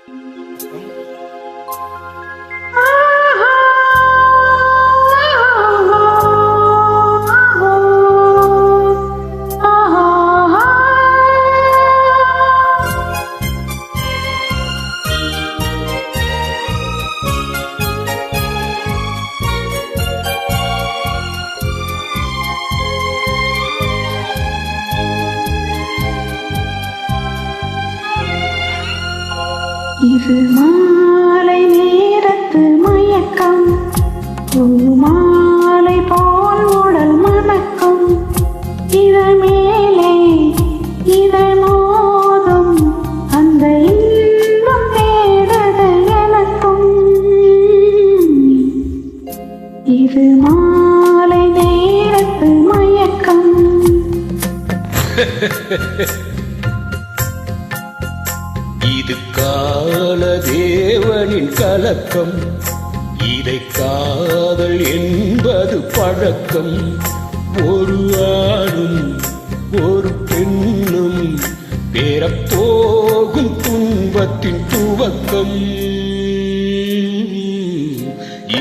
இது மாலை நேரத்து மயக்கம், மாலை போல் உடல் மணக்கம், இதழ் மேலே இதழ் மோதும் அந்த இன்பம் தேடது எனக்கும். இது மாலை நேரத்து மயக்கம். இது கால தேவனின் கலக்கம், இதை காதல் என்பது பழக்கம். ஒரு ஆணும் ஒரு பெண்ணும் பெறப்போகும் துன்பத்தின் துவக்கம்.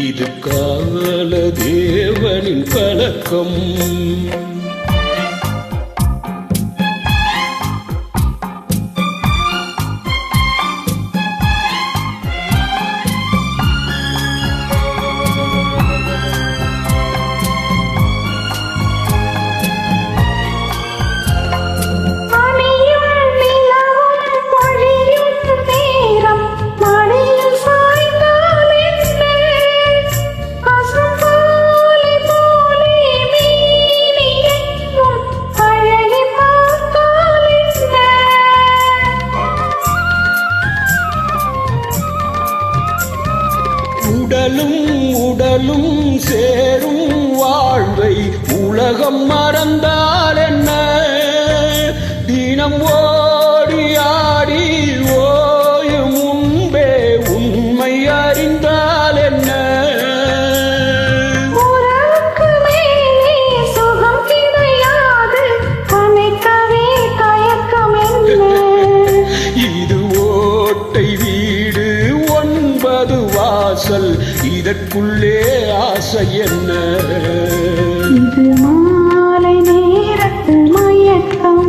இது கால தேவனின் கலக்கம். உடலும் உடலும் சேரும் வாழ்வை உலகம் மறந்தால் என்ன? தினம் ஓடி ஆடி ஓயும் முன்பே உண்மை அறிந்தால் என்ன? இது ஓட்டை வீடு 9 வாசல், இதற்குள்ளே ஆசை என்ன? இது மாலை நேரத்து மயக்கம்.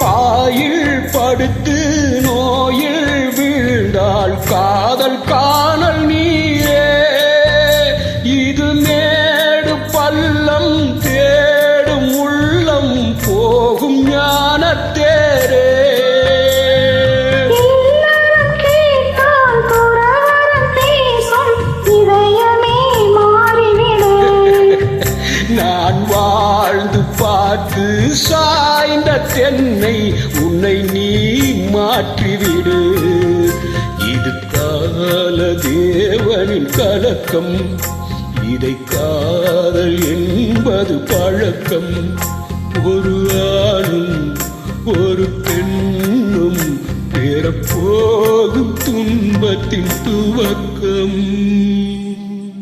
பாயில் படுத்து நோயில் வீழ்ந்தால் காதல் காணல் நீரே. இது மேடு பள்ளம் தேடும் உள்ளம் போகும் ஞானத்தேரே. நான் வாழ்ந்து பார்த்து சாய்ந்த தென்னை உன்னை நீ மாற்றிவிடு. இது கால தேவனின் கலக்கம், இதை காதல் என்பது பழக்கம். ஒரு ஆணும் ஒரு பெண்ணும் பெறப்போகும் துன்பத்தின் துவக்கம்.